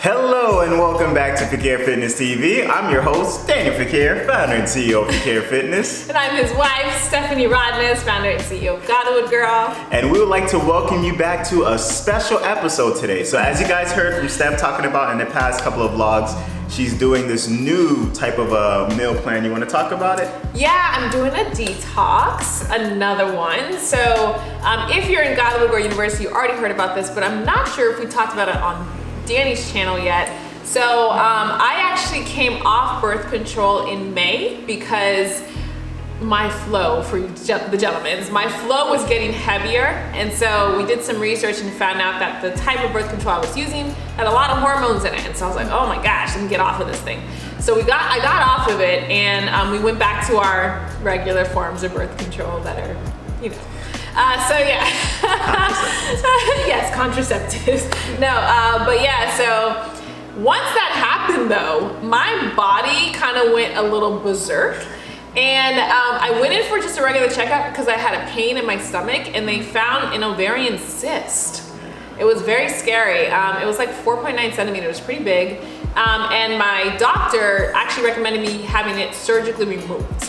Hello and welcome back to Fequiere Fitness TV. I'm your host, Daniel Fequiere, founder and CEO of Fequiere Fitness. And I'm his wife, Stephanie Rodness, founder and CEO of Godwood Girl. And we would like to welcome you back to a special episode today. So as you guys heard from Steph talking about in the past couple of vlogs, she's doing this new type of a meal plan. You want to talk about it? Yeah, I'm doing a detox, another one. So if you're in Godwood Girl University, you already heard about this, but I'm not sure if we talked about it on Danny's channel yet. So I actually came off birth control in May because my flow, for the gentlemen's, my flow was getting heavier. And so we did some research and found out that the type of birth control I was using had a lot of hormones in it. And so I was like, oh my gosh, let me get off of this thing. So I got off of it, and we went back to our regular forms of birth control that are, you know. So yeah, yes, contraceptives. No, but yeah, so once that happened though, my body kind of went a little berserk. And I went in for just a regular checkup because I had a pain in my stomach, and they found an ovarian cyst. It was very scary. It was like 4.9 centimeters, pretty big. And my doctor actually recommended me having it surgically removed.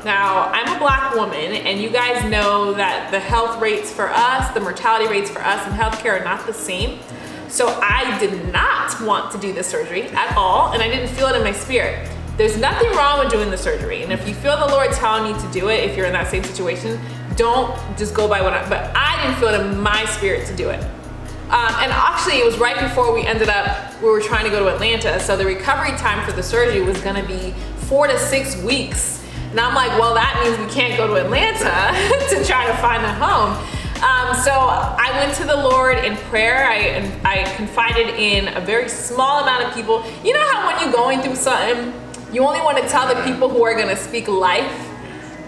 Now, I'm a black woman, and you guys know that the health rates for us, the mortality rates for us in healthcare are not the same. So I did not want to do the surgery at all, and I didn't feel it in my spirit. There's nothing wrong with doing the surgery, and if you feel the Lord telling you to do it, if you're in that same situation, don't just go by but I didn't feel it in my spirit to do it. And actually, it was right before we were trying to go to Atlanta, so the recovery time for the surgery was gonna be 4 to 6 weeks. And I'm like, well, that means we can't go to Atlanta to try to find a home. So I went to the Lord in prayer. I confided in a very small amount of people. You know how when you're going through something, you only want to tell the people who are gonna speak life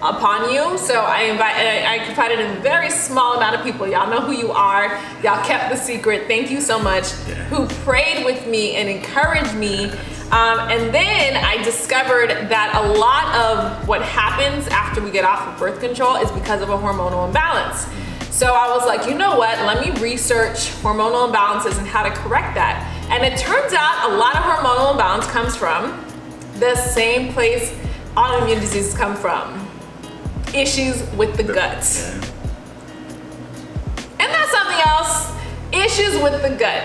upon you. So I confided in a very small amount of people. Y'all know who you are. Y'all kept the secret. Thank you so much. Who prayed with me and encouraged me. And then I discovered that a lot of what happens after we get off of birth control is because of a hormonal imbalance. So I was like, you know what? Let me research hormonal imbalances and how to correct that. And it turns out a lot of hormonal imbalance comes from the same place autoimmune diseases come from. Issues with the gut. And that's something else. Issues with the gut.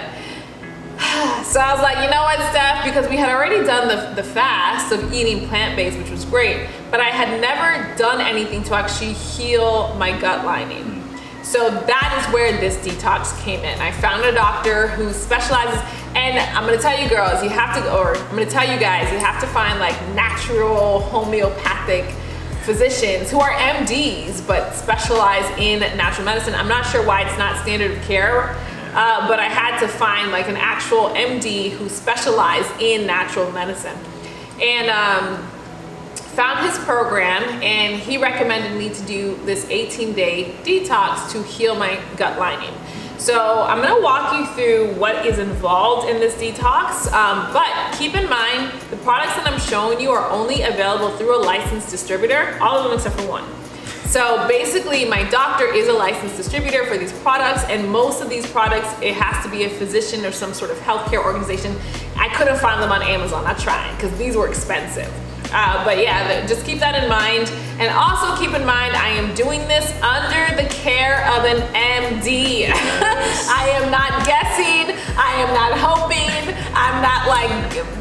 So I was like, you know what, Steph, because we had already done the fast of eating plant-based, which was great, but I had never done anything to actually heal my gut lining. So that is where this detox came in. I found a doctor who specializes, and I'm gonna tell you girls, I'm gonna tell you guys, you have to find like natural homeopathic physicians who are MDs, but specialize in natural medicine. I'm not sure why it's not standard of care, but I had to find like an actual MD who specialized in natural medicine. And found his program, and he recommended me to do this 18-day detox to heal my gut lining. So I'm gonna walk you through what is involved in this detox, but keep in mind, the products that I'm showing you are only available through a licensed distributor, all of them except for one. So basically, my doctor is a licensed distributor for these products, and most of these products, it has to be a physician or some sort of healthcare organization. I couldn't find them on Amazon. I tried, because these were expensive. But yeah, just keep that in mind. And also keep in mind, I am doing this under the care of an MD. I am not guessing. I am not hoping. I'm not like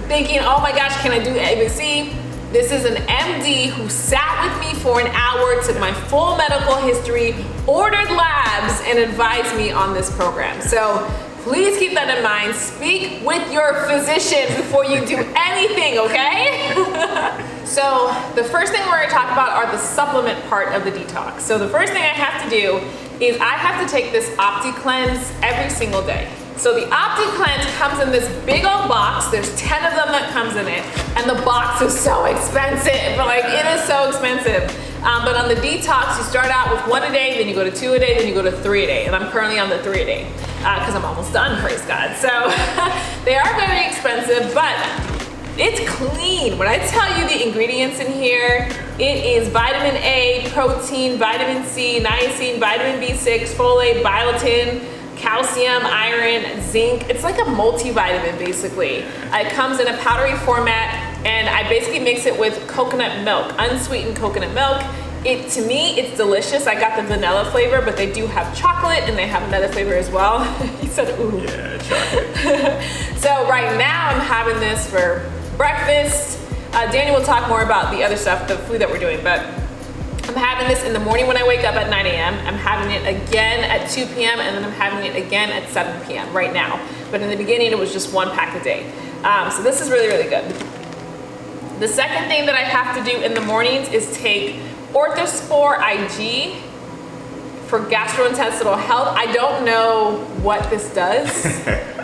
thinking, oh my gosh, can I do ABC? This is an MD who sat with me for an hour, took my full medical history, ordered labs, and advised me on this program. So please keep that in mind. Speak with your physician before you do anything, okay? So the first thing we're gonna talk about are the supplement part of the detox. So the first thing I have to do is I have to take this Opti-Cleanse every single day. So the Opti-Cleanse comes in this big old box. There's 10 of them that comes in it, and the box is so expensive. Like, it is so expensive. But on the detox, you start out with 1 a day, then you go to 2 a day, then you go to 3 a day. And I'm currently on the 3 a day because I'm almost done, praise God. So they are very expensive, but it's clean. When I tell you the ingredients in here, it is vitamin A, protein, vitamin C, niacin, vitamin B6, folate, biotin, calcium, iron, zinc. It's like a multivitamin basically. It comes in a powdery format, and I basically mix it with coconut milk, unsweetened coconut milk. To me, it's delicious. I got the vanilla flavor, but they do have chocolate and they have another flavor as well. He said, ooh. Yeah, chocolate. So right now I'm having this for breakfast. Daniel will talk more about the other stuff, the food that we're doing, but I'm having this in the morning when I wake up at 9 a.m. I'm having it again at 2 p.m. and then I'm having it again at 7 p.m. right now. But in the beginning, it was just 1 pack a day. So this is really, really good. The second thing that I have to do in the mornings is take Orthospore IG for gastrointestinal health. I don't know what this does,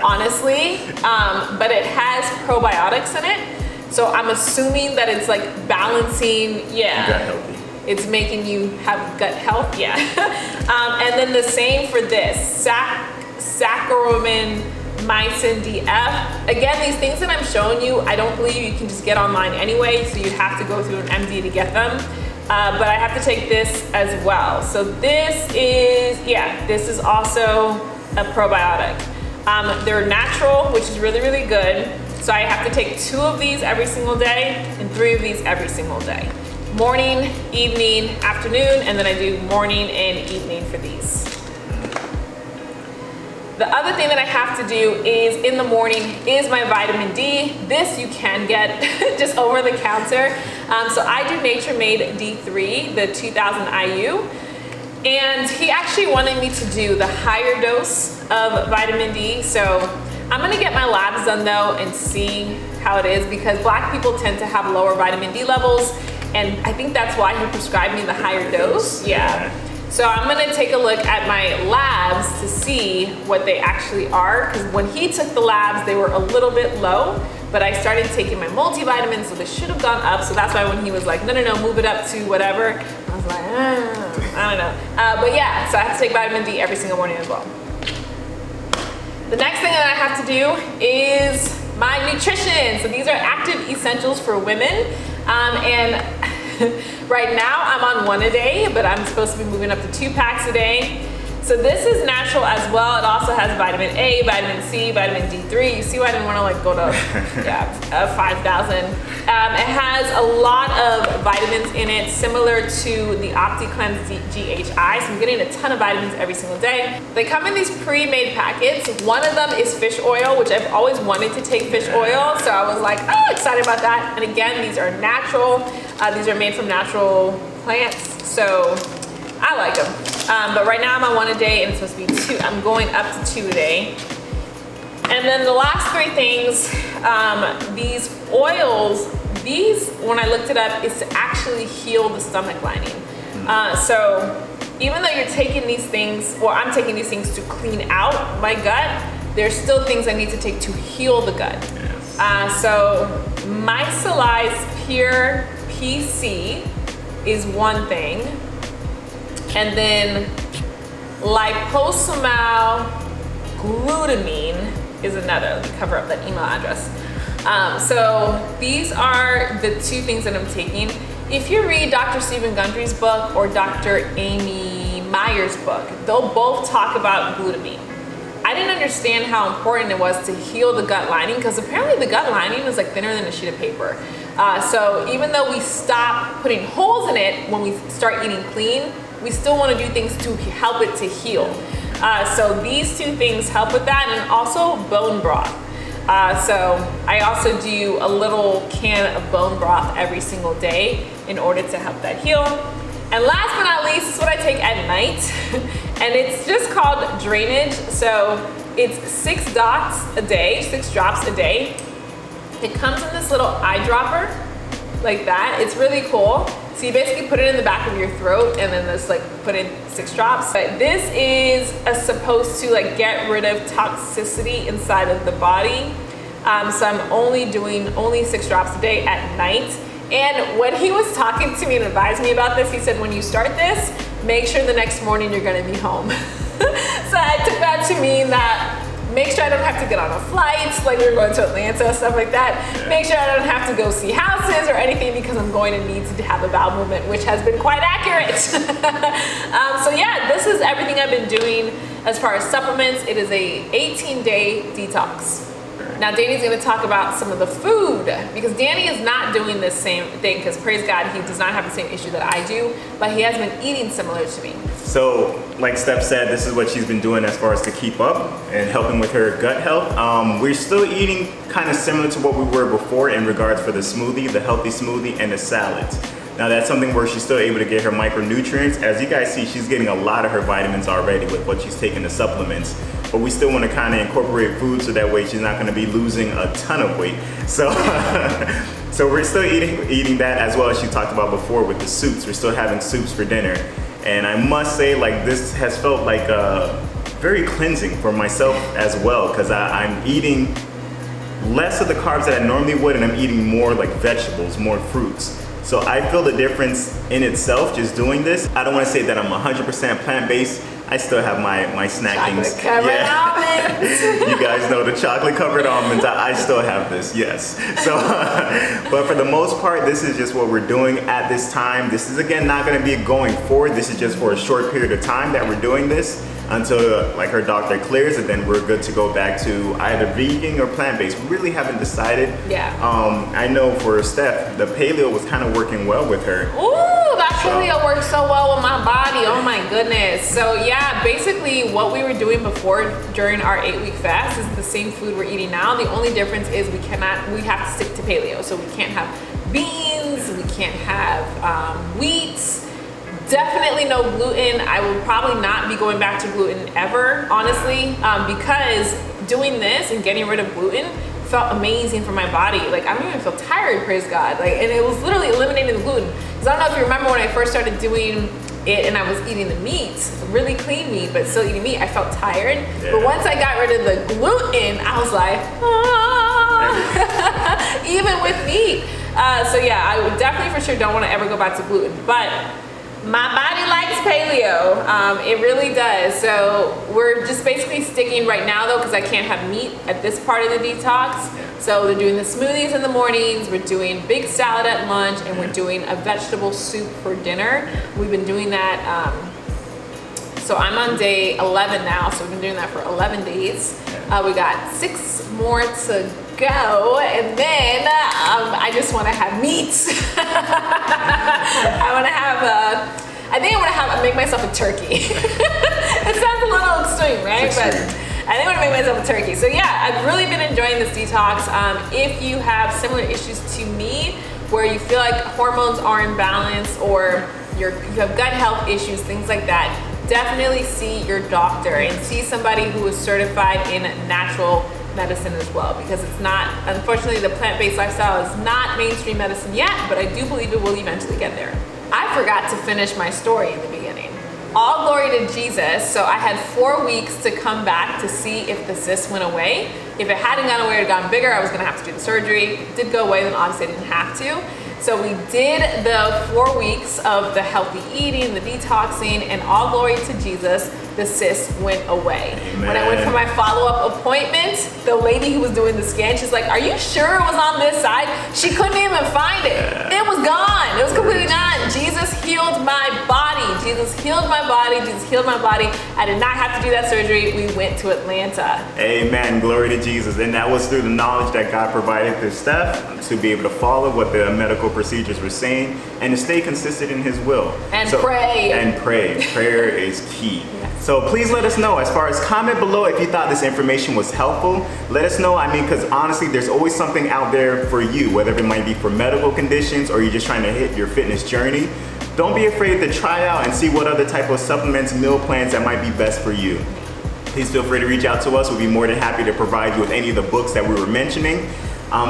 honestly, but it has probiotics in it. So I'm assuming that it's like balancing, Gut healthy. it's making you have gut health, yeah. And then the same for this, Saccharomycin DF. Again, these things that I'm showing you, I don't believe you can just get online anyway, so you'd have to go through an MD to get them. But I have to take this as well. So this is also a probiotic. They're natural, which is really, really good. So I have to take 2 of these every single day and 3 of these every single day. Morning, evening, afternoon, and then I do morning and evening for these. The other thing that I have to do is in the morning is my vitamin D. This you can get just over the counter. So I do Nature Made D3, the 2000 IU. And he actually wanted me to do the higher dose of vitamin D. So I'm gonna get my labs done though and see how it is, because Black people tend to have lower vitamin D levels. And I think that's why he prescribed me the higher dose. Yeah. So I'm gonna take a look at my labs to see what they actually are, because when he took the labs, they were a little bit low, but I started taking my multivitamins, so they should have gone up. So that's why when he was like, no, move it up to whatever, I was like, I don't know. But yeah, so I have to take vitamin D every single morning as well. The next thing that I have to do is my nutrition. So these are active essentials for women. And right now I'm on 1 a day, but I'm supposed to be moving up to 2 packs a day. So this is natural as well. It also has vitamin A, vitamin C, vitamin D3. You see why I didn't want to like go to 5,000. It has a lot of vitamins in it, similar to the OptiCleanse GHI. So I'm getting a ton of vitamins every single day. They come in these pre-made packets. One of them is fish oil, which I've always wanted to take fish oil. So I was like, oh, excited about that. And again, these are natural. These are made from natural plants. So I like them. But right now I'm on 1 a day and it's supposed to be 2. I'm going up to 2 a day. And then the last 3 things, these oils, when I looked it up, is to actually heal the stomach lining. So even though you're taking these things, or I'm taking these things to clean out my gut, there's still things I need to take to heal the gut. Yes. So Mycelize Pure PC is one thing. And then liposomal glutamine is another. Let me cover up that email address. So these are the 2 things that I'm taking. If you read Dr. Stephen Gundry's book or Dr. Amy Meyer's book, they'll both talk about glutamine. I didn't understand how important it was to heal the gut lining, because apparently the gut lining is like thinner than a sheet of paper. So even though we stop putting holes in it when we start eating clean, we still want to do things to help it to heal. So these 2 things help with that, and also bone broth. So I also do a little can of bone broth every single day in order to help that heal. And last but not least, this is what I take at night. And it's just called drainage. So it's 6 drops a day. It comes in this little eyedropper like that. It's really cool. So you basically put it in the back of your throat and then just like put in 6 drops. But this is supposed to like get rid of toxicity inside of the body. So I'm only doing 6 drops a day at night. And when he was talking to me and advised me about this, he said, when you start this, make sure the next morning you're gonna be home. So I took that to mean that Make sure I don't have to get on a flight, like we were going to Atlanta, stuff like that. Make sure I don't have to go see houses or anything because I'm going to need to have a bowel movement, which has been quite accurate. So yeah, this is everything I've been doing as far as supplements. It is a 18-day detox. Now Danny's gonna talk about some of the food because Danny is not doing this same thing because praise God, he does not have the same issue that I do, but he has been eating similar to me. So like Steph said, this is what she's been doing as far as to keep up and helping with her gut health. We're still eating kind of similar to what we were before in regards for the smoothie, the healthy smoothie, and the salads. Now that's something where she's still able to get her micronutrients. As you guys see, she's getting a lot of her vitamins already with what she's taking the supplements. But we still want to kind of incorporate food so that way she's not going to be losing a ton of weight. So, so we're still eating that as well as she talked about before with the soups. We're still having soups for dinner. And I must say, like, this has felt like very cleansing for myself as well because I'm eating less of the carbs that I normally would and I'm eating more like vegetables, more fruits. So I feel the difference in itself just doing this. I don't want to say that I'm 100% plant-based. I still have my snackings. Chocolate-covered almonds. You guys know the chocolate-covered almonds. I still have this, yes. So, but for the most part, this is just what we're doing at this time. This is, again, not going to be going forward. This is just for a short period of time that we're doing this until like her doctor clears, and then we're good to go back to either vegan or plant-based. We really haven't decided. Yeah. I know for Steph, the paleo was kind of working well with her. Ooh, that paleo works so well with my body. Oh my goodness. So yeah, basically what we were doing before during our 8-week fast is the same food we're eating now. The only difference is we have to stick to paleo. So we can't have beans, we can't have wheat. Definitely no gluten. I will probably not be going back to gluten ever, honestly, because doing this and getting rid of gluten felt amazing for my body. Like, I don't even feel tired, praise God. Like, and it was literally eliminating the gluten. Because I don't know if you remember when I first started doing it and I was eating the meat, really clean meat, but still eating meat, I felt tired. Yeah. But once I got rid of the gluten, I was like, ah, even with meat. So yeah, I would definitely for sure don't want to ever go back to gluten, but my body likes paleo, it really does. So we're just basically sticking right now though, because I can't have meat at this part of the detox. So they're doing the smoothies in the mornings, we're doing big salad at lunch, and we're doing a vegetable soup for dinner. We've been doing that, so I'm on day 11 now, so we've been doing that for 11 days. We got 6 more to go, and then I just want to have meat. I think I want to make myself a turkey. It sounds a little extreme, right? But I think I want to make myself a turkey. So yeah, I've really been enjoying this detox. If you have similar issues to me, where you feel like hormones are imbalanced or you have gut health issues, things like that, definitely see your doctor and see somebody who is certified in natural medicine as well, because it's not, unfortunately, the plant-based lifestyle is not mainstream medicine yet, but I do believe it will eventually get there. I forgot to finish my story in the beginning. All glory to Jesus. So I had 4 weeks to come back to see if the cyst went away. If it hadn't gone away or gone bigger, I was gonna have to do the surgery. If it did go away, then obviously I didn't have to. So we did the 4 weeks of the healthy eating, the detoxing, and all glory to Jesus, the cyst went away. Amen. When I went for my follow-up appointment, the lady who was doing the scan, she's like, are you sure it was on this side? She couldn't even find it. It was gone. It was completely gone. Jesus healed my body. Jesus healed my body. Jesus healed my body. I did not have to do that surgery. We went to Atlanta. Amen. Glory to Jesus. And that was through the knowledge that God provided through Steph to be able to follow what the medical procedures were saying and to stay consistent in his will. And pray. And pray. Prayer is key. Yes. So please let us know. As far as comment below if you thought this information was helpful. Let us know. I mean, because honestly, there's always something out there for you, whether it might be for medical conditions or you're just trying to hit your fitness journey. Don't be afraid to try out and see what other type of supplements, meal plans that might be best for you. Please feel free to reach out to us. We'll be more than happy to provide you with any of the books that we were mentioning.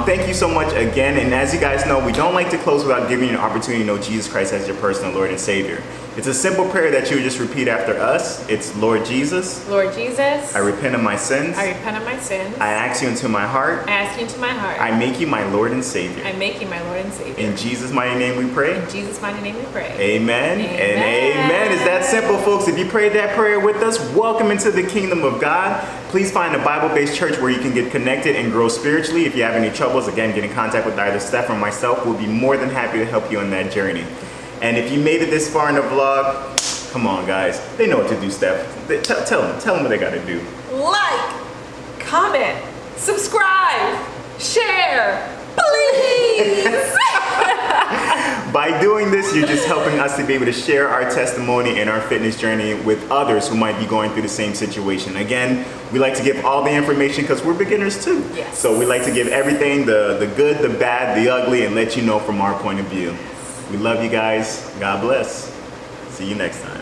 Thank you so much again. And as you guys know, we don't like to close without giving you an opportunity to know Jesus Christ as your personal Lord and Savior. It's a simple prayer that you would just repeat after us. It's Lord Jesus. Lord Jesus. I repent of my sins. I repent of my sins. I ask you into my heart. I ask you into my heart. I make you my Lord and Savior. I make you my Lord and Savior. In Jesus' mighty name we pray. In Jesus' mighty name we pray. Amen, and amen. It's that simple, folks. If you prayed that prayer with us, welcome into the kingdom of God. Please find a Bible-based church where you can get connected and grow spiritually. If you have any troubles, again, get in contact with either Steph or myself. We'll be more than happy to help you on that journey. And if you made it this far in the vlog, come on, guys. They know what to do, Steph. Tell them what they got to do. Like, comment, subscribe, share, please. By doing this, you're just helping us to be able to share our testimony and our fitness journey with others who might be going through the same situation. Again, we like to give all the information because we're beginners too. Yes. So we like to give everything, the good, the bad, the ugly, and let you know from our point of view. We love you guys. God bless. See you next time.